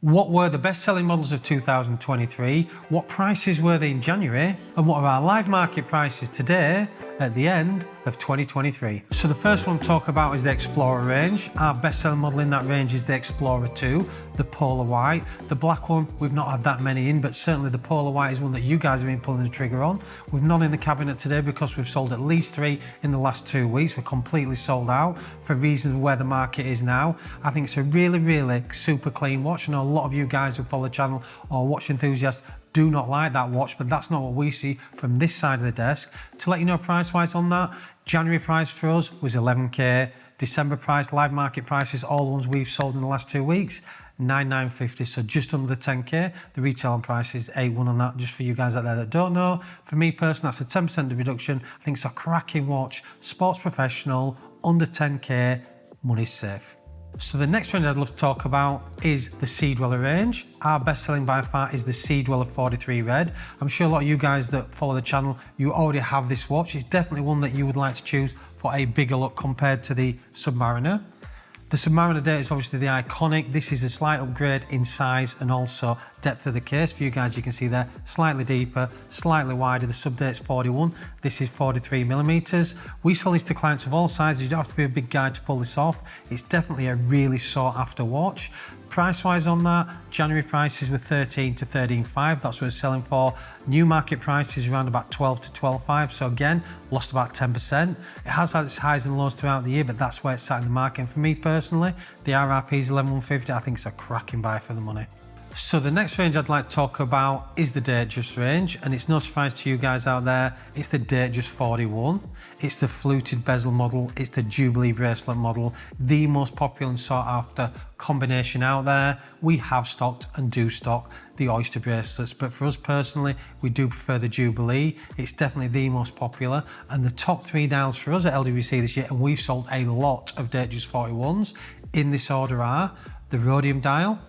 What were the best-selling models of 2023? What prices were they in January? And what are our live market prices today at the end of 2023? So the first one to talk about is the Explorer range. Our best-selling model in that range is the Explorer 2, the Polar White. The black one, we've not had that many in, but certainly the Polar White is one that you guys have been pulling the trigger on. We've none in the cabinet today because we've sold at least 3 in the last 2 weeks. We're completely sold out for reasons where the market is now. I think it's a really super clean watch. I know a lot of you guys who follow the channel or watch enthusiasts do not like that watch, but that's not what we see from this side of the desk. To let you know price wise on that, January price for us was 11k, December price, live market prices, all the ones we've sold in the last 2 weeks, 9,950, so just under the 10k. The retail price is 8,1 on that, just for you guys out there that don't know. For me personally, that's a 10% reduction. I think it's a cracking watch, sports professional, under 10k, money's safe. So the next range I'd love to talk about is the Sea Dweller range. Our best selling by far is the Sea Dweller 43 Red. I'm sure a lot of you guys that follow the channel, you already have this watch. It's definitely one that you would like to choose for a bigger look compared to the Submariner. The Submariner date is obviously the iconic. This is a slight upgrade in size and also depth of the case. For you guys, you can see there, slightly deeper, slightly wider. The sub date's 41. This is 43 millimeters. We sell these to clients of all sizes. You don't have to be a big guy to pull this off. It's definitely a really sought after watch. Price wise on that, January prices were 13 to 13.5. That's what it's selling for. New market price is around about 12 to 12.5. So again, lost about 10%. It has had its highs and lows throughout the year, but that's where it's sat in the market. And for me personally, the RRP is 11,150. I think it's a cracking buy for the money. So the next range I'd like to talk about is the Datejust range, and it's no surprise to you guys out there, it's the Datejust 41. It's the fluted bezel model, it's the Jubilee bracelet model, the most popular and sought after combination out there. We have stocked and do stock the Oyster bracelets, but for us personally, we do prefer the Jubilee. It's definitely the most popular, and the top 3 dials for us at LWC this year, and we've sold a lot of Datejust 41s in this order, are the Rhodium dial,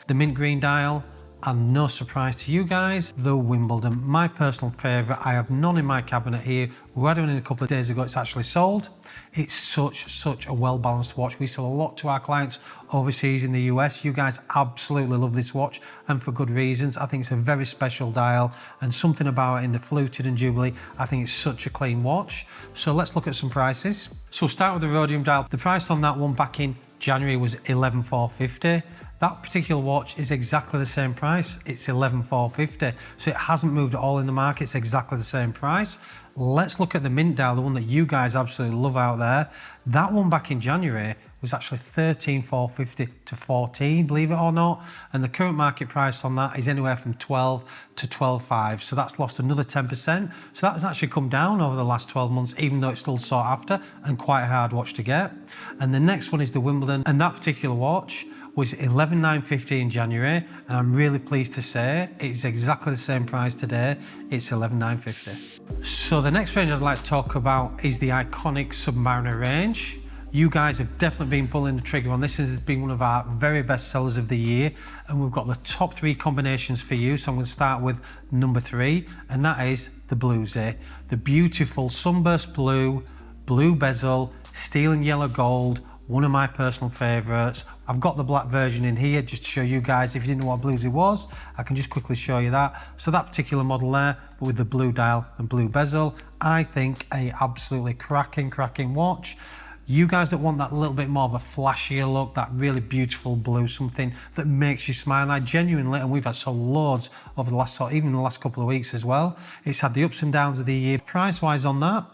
the mint green dial, and no surprise to you guys, the Wimbledon. My personal favourite. I have none in my cabinet here. We had one in a couple of days ago. It's actually sold. It's such a well-balanced watch. We sell a lot to our clients overseas in the US. You guys absolutely love this watch, and for good reasons. I think it's a very special dial, and something about it in the fluted and Jubilee, I think it's such a clean watch. So let's look at some prices. So we'll start with the Rhodium dial. The price on that one back in January was 11,450. That particular watch is exactly the same price. It's 11,450. So it hasn't moved at all in the market. It's exactly the same price. Let's look at the mint dial, the one that you guys absolutely love out there. That one back in January was actually 13,450 to 14, believe it or not. And the current market price on that is anywhere from 12 to 12.5. So that's lost another 10%. So that has actually come down over the last 12 months, even though it's still sought after and quite a hard watch to get. And the next one is the Wimbledon. And that particular watch was 11,950 in January, and I'm really pleased to say it's exactly the same price today. It's 11,950. So the next range I'd like to talk about is the iconic Submariner range. You guys have definitely been pulling the trigger on this. This has been one of our very best sellers of the year, and we've got the top 3 combinations for you. So I'm going to start with number 3, and that is the Bluesy. The beautiful sunburst blue, blue bezel, steel and yellow gold, one of my personal favourites. I've got the black version in here just to show you guys, if you didn't know what Bluesy was, I can just quickly show you that. So that particular model there, but with the blue dial and blue bezel, I think a absolutely cracking watch. You guys that want that little bit more of a flashier look, that really beautiful blue, something that makes you smile, I genuinely, and we've had so loads over the last, even the last couple of weeks as well. It's had the ups and downs of the year. Price wise on that,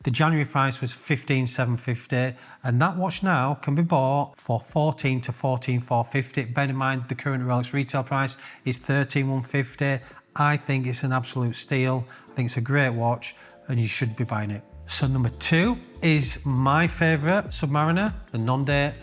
the January price was 15,750, and that watch now can be bought for 14 to 14,450. Bear in mind the current Rolex retail price is 13,150. I think it's an absolute steal. I think it's a great watch, and you should be buying it. So number 2 is my favourite Submariner, the non-date.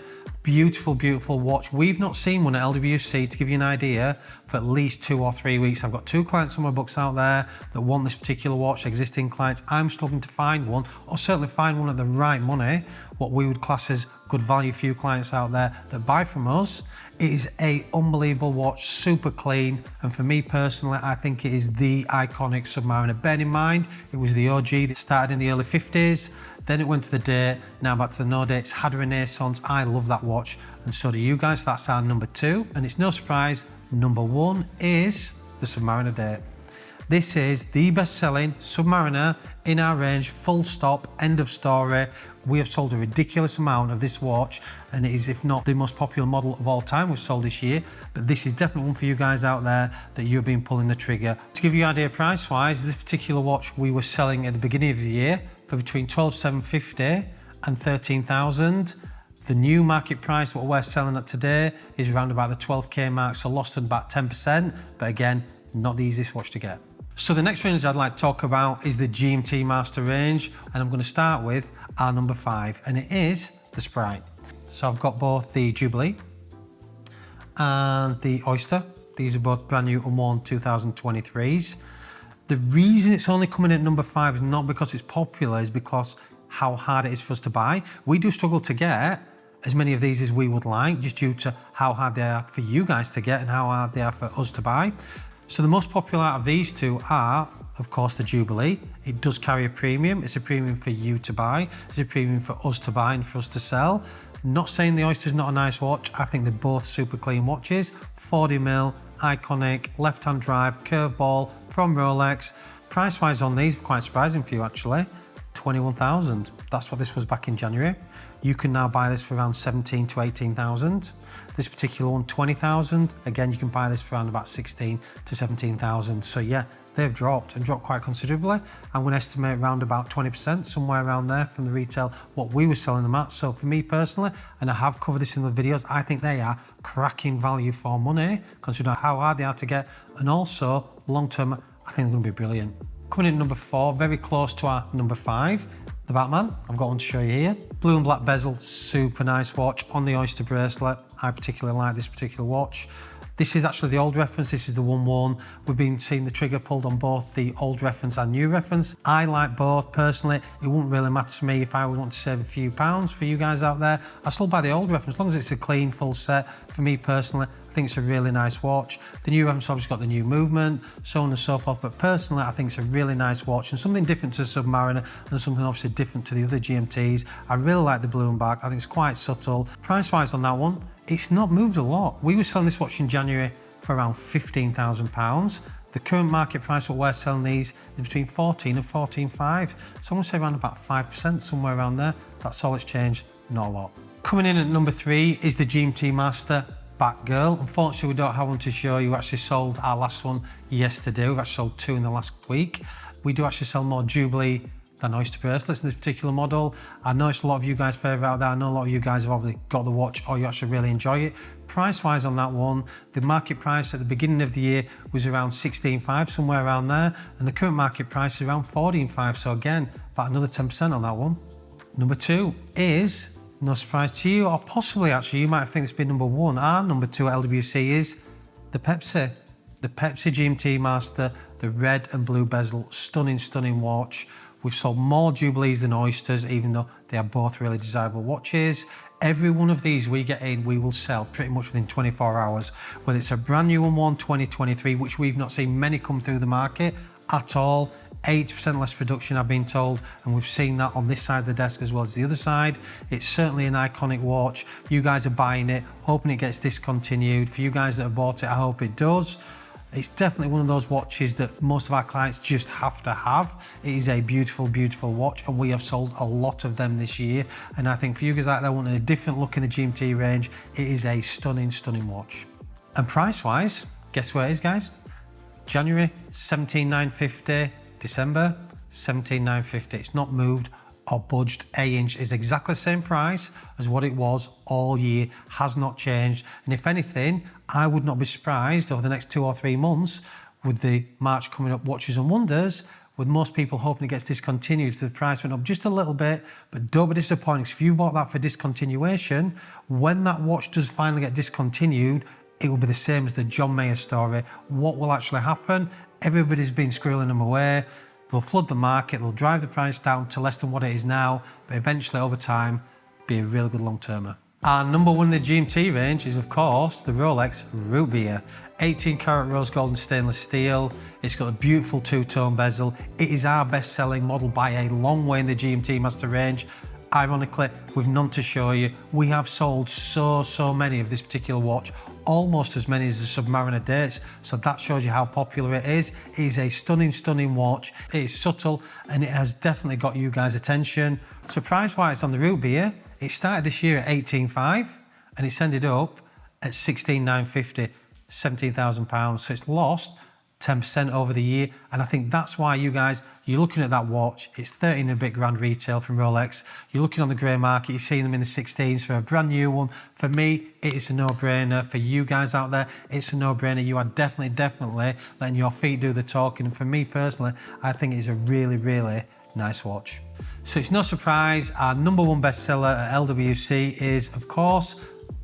Beautiful watch. We've not seen one at LWC, to give you an idea, for at least 2 or 3 weeks. I've got 2 clients on my books out there that want this particular watch, existing clients. I'm struggling to find one, or certainly find one at the right money, what we would class as good value. Few clients out there that buy from us. It is a unbelievable watch, super clean, and for me personally, I think it is the iconic Submariner. Bear in mind, it was the OG that started in the early 50s, then it went to the date, now back to the no dates, had a renaissance. I love that watch, and so do you guys. That's our number 2, and it's no surprise, number 1 is the Submariner Date. This is the best-selling Submariner in our range, full stop, end of story. We have sold a ridiculous amount of this watch, and it is, if not the most popular model of all time we've sold this year, but this is definitely one for you guys out there that you've been pulling the trigger. To give you an idea price-wise, this particular watch we were selling at the beginning of the year for between $12,750 and $13,000. The new market price, what we're selling at today, is around about the 12K mark, so lost at about 10%, but again, not the easiest watch to get. So the next range I'd like to talk about is the GMT-Master range, and I'm going to start with our number 5, and it is the Sprite. So I've got both the Jubilee and the Oyster. These are both brand new unworn 2023s. The reason it's only coming at number 5 is not because it's popular, it's because how hard it is for us to buy. We do struggle to get as many of these as we would like, just due to how hard they are for you guys to get and how hard they are for us to buy. So the most popular out of these two are, of course, the Jubilee. It does carry a premium. It's a premium for you to buy. It's a premium for us to buy and for us to sell. Not saying the Oyster's not a nice watch. I think they're both super clean watches. 40mm, iconic, left-hand drive, curve ball from Rolex. Price-wise on these, quite surprising for you actually, 21,000. That's what this was back in January. You can now buy this for around 17 to 18,000. This particular one, 20,000. Again, you can buy this for around about 16 to 17,000. So yeah, they've dropped and dropped quite considerably. I'm going to estimate around about 20%, somewhere around there from the retail, what we were selling them at. So for me personally, and I have covered this in the videos, I think they are cracking value for money, considering how hard they are to get. And also long-term, I think they're going to be brilliant. Coming in at number 4, very close to our number 5, the Batman. I've got one to show you here. Blue and black bezel, super nice watch on the Oyster bracelet. I particularly like this particular watch. This is actually the old reference, this is the one worn. We've been seeing the trigger pulled on both the old reference and new reference. I like both personally. It wouldn't really matter to me if I would want to save a few pounds for you guys out there. I still buy the old reference, as long as it's a clean, full set. For me personally, I think it's a really nice watch. The new reference obviously got the new movement, so on and so forth, but personally I think it's a really nice watch and something different to Submariner and something obviously different to the other GMTs. I really like the blue and black. I think it's quite subtle. Price-wise on that one, it's not moved a lot. We were selling this watch in January for around £15,000. The current market price, what we're selling these, is between 14 and 14.5. So I'm going to say around about 5%, somewhere around there. That's all it's changed, not a lot. Coming in at number 3 is the GMT-Master Batgirl. Unfortunately, we don't have one to show you. We actually sold our last one yesterday. We've actually sold 2 in the last week. We do actually sell more Jubilee than Oyster bracelets in this particular model. I know it's a lot of you guys' favourite out there. I know a lot of you guys have obviously got the watch or you actually really enjoy it. Price-wise on that one, the market price at the beginning of the year was around 16.5, somewhere around there, and the current market price is around 14.5, so again, about another 10% on that one. Number 2 is, no surprise to you, or possibly actually you might think it's been number 1. Our number 2 at LWC is the Pepsi. The Pepsi GMT-Master, the red and blue bezel, stunning, stunning watch. We've sold more Jubilees than Oysters, even though they are both really desirable watches. Every one of these we get in, we will sell pretty much within 24 hours. Whether it's a brand new one, 2023, which we've not seen many come through the market at all. 80% less production, I've been told, and we've seen that on this side of the desk as well as the other side. It's certainly an iconic watch. You guys are buying it, hoping it gets discontinued. For you guys that have bought it, I hope it does. It's definitely one of those watches that most of our clients just have to have. It is a beautiful, beautiful watch, and we have sold a lot of them this year. And I think for you guys out there wanting a different look in the GMT range, it is a stunning, stunning watch. And price-wise, guess where it is, guys? January, 17,950. December, 17,950. It's not moved or budged an inch. It's exactly the same price as what it was all year, has not changed. And if anything, I would not be surprised over the next 2 or 3 months with the March coming up Watches and Wonders, with most people hoping it gets discontinued, so the price went up just a little bit, but don't be disappointed. If you bought that for discontinuation, when that watch does finally get discontinued, it will be the same as the John Mayer story. What will actually happen? Everybody's been squirreling them away. They'll flood the market, they'll drive the price down to less than what it is now, but eventually over time, be a really good long-termer. Our number one in the GMT range is, of course, the Rolex Root Beer. 18 karat rose gold and stainless steel. It's got a beautiful two-tone bezel. It is our best-selling model by a long way in the GMT-Master range. Ironically, with none to show you, we have sold so many of this particular watch, almost as many as the Submariner dates, so that shows you how popular it is. It is a stunning watch. It is subtle and it has definitely got you guys' attention. So price-wise on the Root Beer, it started this year at 18,500 and it's ended up at 16,950, £17,000. So it's lost 10% over the year, and I think that's why you guys, you're looking at that watch, it's 13 and a bit grand retail from Rolex. You're looking on the grey market, you're seeing them in the 16s for a brand new one. For me, it is a no-brainer. For you guys out there, it's a no-brainer. You are definitely letting your feet do the talking, and for me personally, I think it's a really nice watch. So it's no surprise, our number one bestseller at LWC is, of course,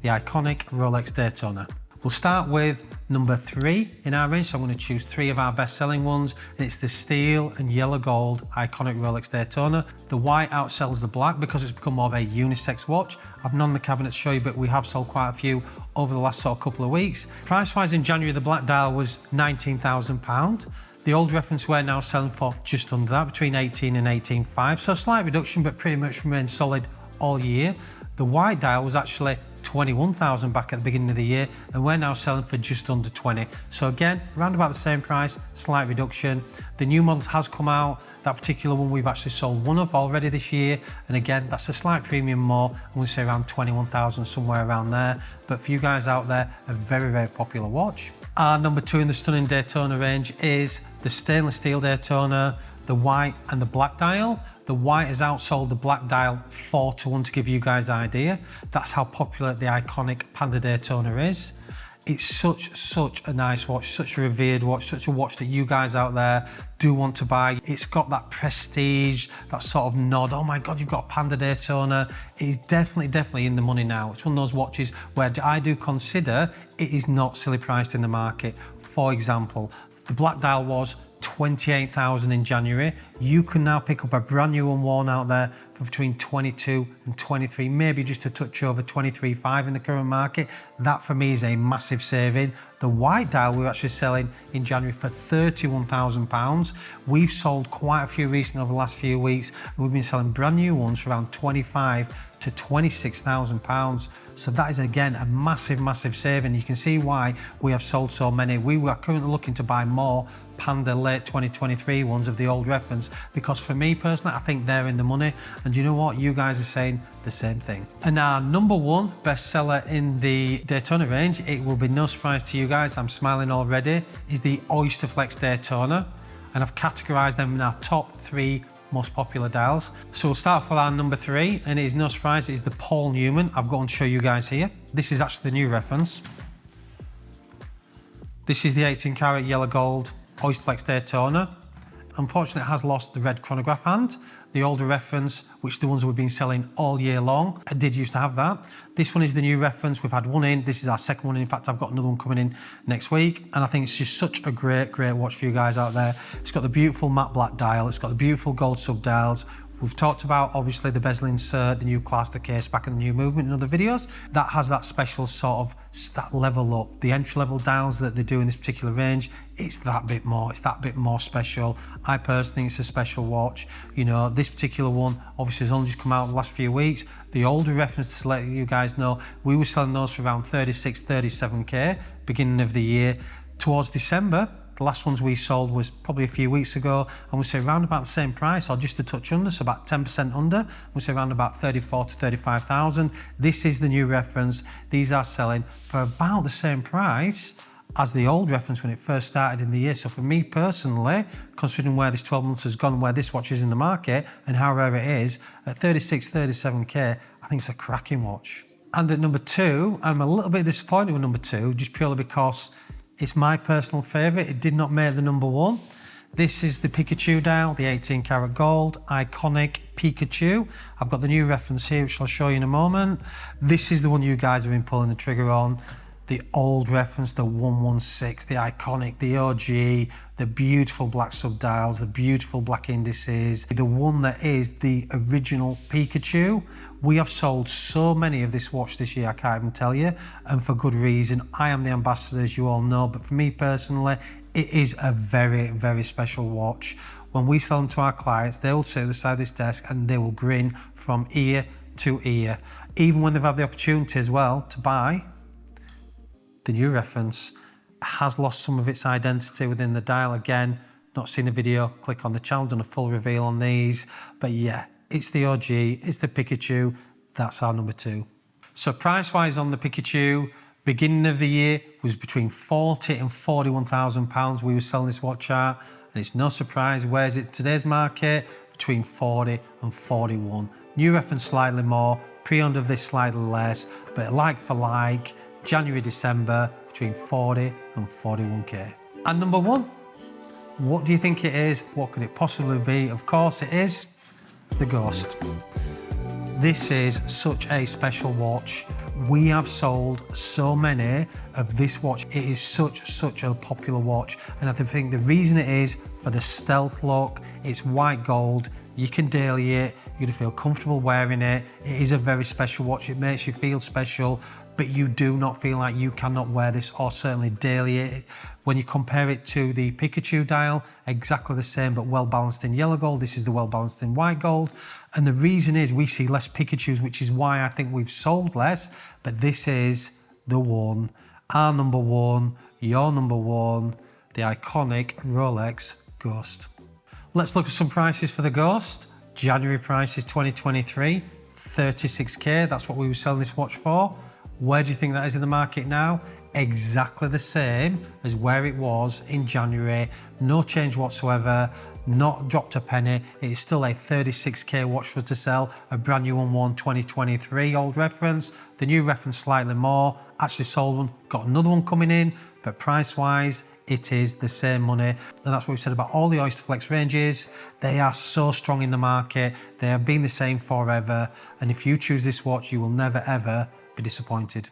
the iconic Rolex Daytona. We'll start with number 3 in our range, so I'm going to choose 3 of our best-selling ones, and it's the steel and yellow gold iconic Rolex Daytona. The white outsells the black because it's become more of a unisex watch. I've none in the cabinet to show you, but we have sold quite a few over the last sort of couple of weeks. Price-wise in January, the black dial was £19,000. The old reference we're now selling for just under that, between 18 and 18,500, so a slight reduction, but pretty much remained solid all year. The white dial was actually 21,000 back at the beginning of the year, and we're now selling for just under 20. So again, around about the same price, slight reduction. The new model has come out. That particular one we've actually sold one of already this year, and again, that's a slight premium more. I'm going to say around 21,000, somewhere around there. But for you guys out there, a very popular watch. Our number 2 in the stunning Daytona range is the stainless steel Daytona, the white and the black dial. The white has outsold the black dial 4-1 to give you guys an idea. That's how popular the iconic Panda Daytona is. It's such a nice watch, such a revered watch, such a watch that you guys out there do want to buy. It's got that prestige, that sort of nod. Oh my God, you've got a Panda Daytona. It is definitely in the money now. It's one of those watches where I do consider it is not silly priced in the market. For example, the black dial was 28,000 in January. You can now pick up a brand new one worn out there for between 22 and 23, maybe just a touch over 23,500 in the current market. That for me is a massive saving. The white dial we're actually selling in January for £31,000. We've sold quite a few recently over the last few weeks, and we've been selling brand new ones for around 25 to £26,000. So that is again a massive saving. You can see why we have sold so many. We are currently looking to buy more Panda late 2023 ones of the old reference, because for me personally, I think they're in the money, and you know what, you guys are saying the same thing. And our number 1 bestseller in the Daytona range, it will be no surprise to you guys, I'm smiling already, is the Oysterflex Daytona, and I've categorized them in our top 3 most popular dials. So we'll start with our number 3, and it is no surprise, it is the Paul Newman. I've got to show you guys here. This is actually the new reference. This is the 18 karat yellow gold Oysterflex Daytona. Unfortunately, it has lost the red chronograph hand. The older reference, which the ones we've been selling all year long, I did used to have that. This one is the new reference. We've had one in. This is our second one. In fact, I've got another one coming in next week. And I think it's just such a great watch for you guys out there. It's got the beautiful matte black dial. It's got the beautiful gold sub dials. We've talked about, obviously, the bezel insert, the new cluster case back in the new movement in other videos. That has that special sort of, that level up. The entry-level dials that they do in this particular range, it's that bit more. It's that bit more special. I personally think it's a special watch. You know, this particular one, obviously, has only just come out in the last few weeks. The older reference, to let you guys know, we were selling those for around 36, 37K, beginning of the year. Towards December, the last ones we sold was probably a few weeks ago, and we say around about the same price, or just a touch under, so about 10% under. We say around about 34 to 35,000. This is the new reference. These are selling for about the same price as the old reference when it first started in the year. So for me personally, considering where this 12 months has gone, where this watch is in the market and how rare it is, at 36, 37K, I think it's a cracking watch. And at number 2, I'm a little bit disappointed with number 2, just purely because it's my personal favourite. It did not make the number 1. This is the Pikachu dial, the 18 karat gold, iconic Pikachu. I've got the new reference here, which I'll show you in a moment. This is the one you guys have been pulling the trigger on. the old reference, the 116, the iconic, the OG, the beautiful black subdials, the beautiful black indices, the one that is the original Pikachu. We have sold so many of this watch this year, I can't even tell you, and for good reason. I am the ambassador, as you all know, but for me personally, it is a very, very special watch. When we sell them to our clients, they will sit at the side of this desk and they will grin from ear to ear. Even when they've had the opportunity as well to buy, the new reference has lost some of its identity within the dial. Again, not seen a video, click on the channel, done a full reveal on these. But yeah, it's the OG, it's the Pikachu, that's our number 2. So price-wise on the Pikachu, beginning of the year was between 40 and 41,000 pounds we were selling this watch at, and it's no surprise, where's it today's market? Between 40 and 41. New reference slightly more, pre-owned of this slightly less, but like for like, January, December, between 40 and 41k. And number 1, what do you think it is? What could it possibly be? Of course it is the Ghost. This is such a special watch. We have sold so many of this watch. It is such a popular watch, and I think the reason it is for the stealth look. It's white gold, you can daily it, you're gonna feel comfortable wearing it. It is a very special watch, it makes you feel special, but you do not feel like you cannot wear this or certainly daily it. When you compare it to the Pikachu dial, exactly the same, but well balanced in yellow gold. This is the well balanced in white gold. And the reason is we see less Pikachus, which is why I think we've sold less, but this is the one, our number 1, your number 1, the iconic Rolex Ghost. Let's look at some prices for the Ghost. January prices 2023, 36k, that's what we were selling this watch for. Where do you think that is in the market now? Exactly the same as where it was in January. No change whatsoever, not dropped a penny. It is still a 36k watch for us to sell, a brand new one 2023, old reference. The new reference slightly more, actually sold one, got another one coming in, but price wise, it is the same money. And that's what we've said about all the Oysterflex ranges. They are so strong in the market. They have been the same forever. And if you choose this watch, you will never ever be disappointed.